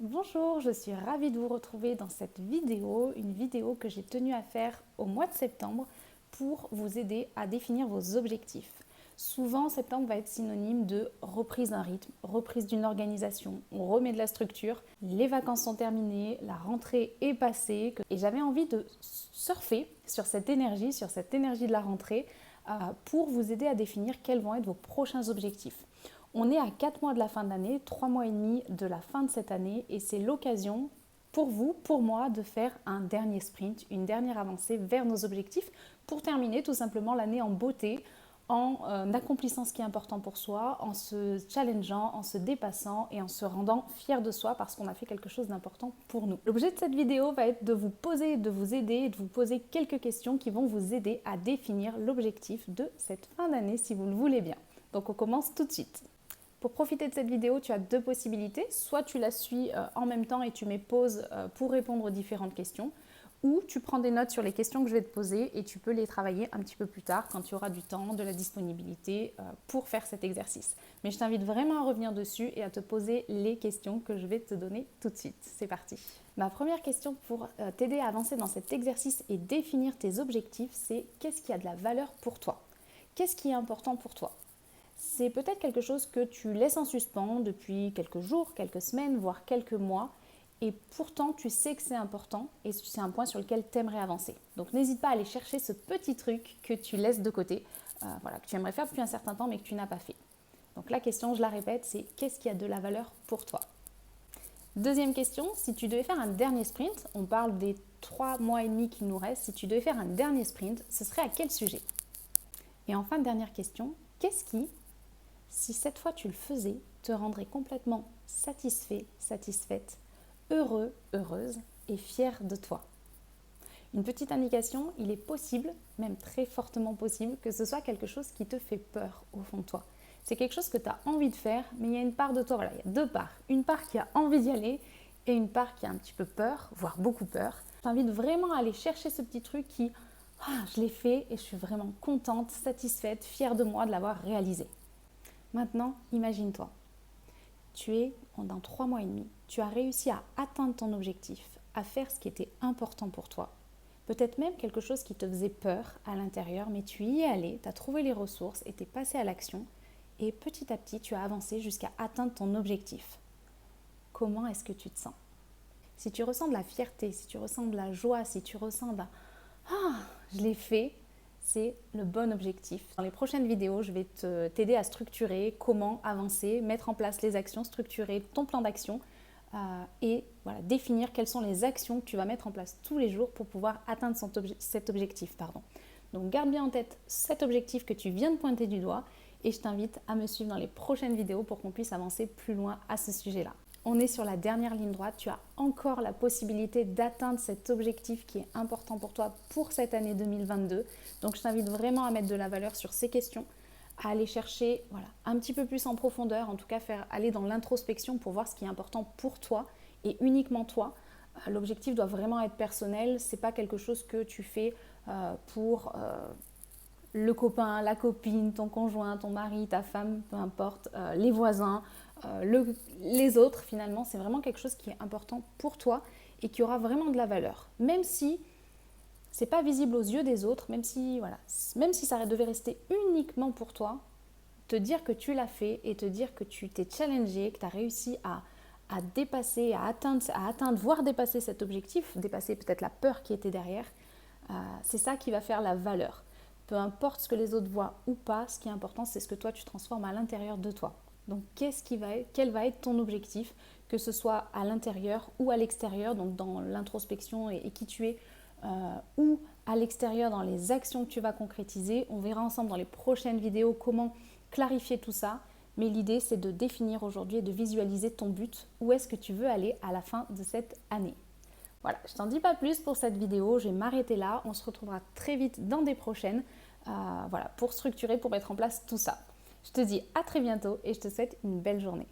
Bonjour, je suis ravie de vous retrouver dans cette vidéo, une vidéo que j'ai tenu à faire au mois de septembre pour vous aider à définir vos objectifs. Souvent, septembre va être synonyme de reprise d'un rythme, reprise d'une organisation, on remet de la structure, les vacances sont terminées, la rentrée est passée et j'avais envie de surfer sur cette énergie de la rentrée pour vous aider à définir quels vont être vos prochains objectifs. On est à 4 mois de la fin de l'année, 3 mois et demi de la fin de cette année et c'est l'occasion pour vous, pour moi, de faire un dernier sprint, une dernière avancée vers nos objectifs pour terminer tout simplement l'année en beauté, en accomplissant ce qui est important pour soi, en se challengeant, en se dépassant et en se rendant fier de soi parce qu'on a fait quelque chose d'important pour nous. L'objet de cette vidéo va être de vous poser, de vous aider et de vous poser quelques questions qui vont vous aider à définir l'objectif de cette fin d'année si vous le voulez bien. Donc on commence tout de suite. Pour profiter de cette vidéo, tu as deux possibilités. Soit tu la suis en même temps et tu mets pause pour répondre aux différentes questions, ou tu prends des notes sur les questions que je vais te poser et tu peux les travailler un petit peu plus tard quand tu auras du temps, de la disponibilité pour faire cet exercice. Mais je t'invite vraiment à revenir dessus et à te poser les questions que je vais te donner tout de suite. C'est parti. Ma première question pour t'aider à avancer dans cet exercice et définir tes objectifs, c'est qu'est-ce qui a de la valeur pour toi? Qu'est-ce qui est important pour toi? C'est peut-être quelque chose que tu laisses en suspens depuis quelques jours, quelques semaines, voire quelques mois. Et pourtant, tu sais que c'est important et c'est un point sur lequel tu aimerais avancer. Donc, n'hésite pas à aller chercher ce petit truc que tu laisses de côté, que tu aimerais faire depuis un certain temps mais que tu n'as pas fait. Donc, la question, je la répète, c'est qu'est-ce qui a de la valeur pour toi? Deuxième question, si tu devais faire un dernier sprint, on parle des 3 mois et demi qui nous restent, si tu devais faire un dernier sprint, ce serait à quel sujet? Et enfin, dernière question, qu'est-ce qui, si cette fois tu le faisais, te rendrait complètement satisfait, satisfaite, heureux, heureuse et fière de toi? Une petite indication, il est possible, même très fortement possible, que ce soit quelque chose qui te fait peur au fond de toi. C'est quelque chose que tu as envie de faire, mais il y a une part de toi, il y a deux parts. Une part qui a envie d'y aller et une part qui a un petit peu peur, voire beaucoup peur. Je t'invite vraiment à aller chercher ce petit truc qui, je l'ai fait et je suis vraiment contente, satisfaite, fière de moi de l'avoir réalisé. Maintenant, imagine-toi, tu es dans 3 mois et demi, tu as réussi à atteindre ton objectif, à faire ce qui était important pour toi. Peut-être même quelque chose qui te faisait peur à l'intérieur, mais tu y es allé, tu as trouvé les ressources et tu es passé à l'action et petit à petit, tu as avancé jusqu'à atteindre ton objectif. Comment est-ce que tu te sens? Si tu ressens de la fierté, si tu ressens de la joie, si tu ressens de je l'ai fait, c'est le bon objectif. Dans les prochaines vidéos, je vais t'aider à structurer comment avancer, mettre en place les actions, structurer ton plan d'action et définir quelles sont les actions que tu vas mettre en place tous les jours pour pouvoir atteindre cet objectif. Donc garde bien en tête cet objectif que tu viens de pointer du doigt et je t'invite à me suivre dans les prochaines vidéos pour qu'on puisse avancer plus loin à ce sujet-là. On est sur la dernière ligne droite, tu as encore la possibilité d'atteindre cet objectif qui est important pour toi pour cette année 2022. Donc je t'invite vraiment à mettre de la valeur sur ces questions, à aller chercher un petit peu plus en profondeur, en tout cas aller dans l'introspection pour voir ce qui est important pour toi et uniquement toi. L'objectif doit vraiment être personnel, c'est pas quelque chose que tu fais pour le copain, la copine, ton conjoint, ton mari, ta femme, peu importe, les voisins, les autres finalement, c'est vraiment quelque chose qui est important pour toi et qui aura vraiment de la valeur. Même si c'est pas visible aux yeux des autres, même si ça devait rester uniquement pour toi, te dire que tu l'as fait et te dire que tu t'es challengé, que tu as réussi à dépasser, à atteindre, voire dépasser cet objectif, dépasser peut-être la peur qui était derrière, c'est ça qui va faire la valeur. Peu importe ce que les autres voient ou pas, ce qui est important, c'est ce que toi tu transformes à l'intérieur de toi. Donc quel va être ton objectif, que ce soit à l'intérieur ou à l'extérieur, donc dans l'introspection et qui tu es, ou à l'extérieur dans les actions que tu vas concrétiser. On verra ensemble dans les prochaines vidéos comment clarifier tout ça. Mais l'idée, c'est de définir aujourd'hui et de visualiser ton but. Où est-ce que tu veux aller à la fin de cette année? Voilà, je t'en dis pas plus pour cette vidéo, je vais m'arrêter là. On se retrouvera très vite dans des prochaines pour structurer, pour mettre en place tout ça. Je te dis à très bientôt et je te souhaite une belle journée.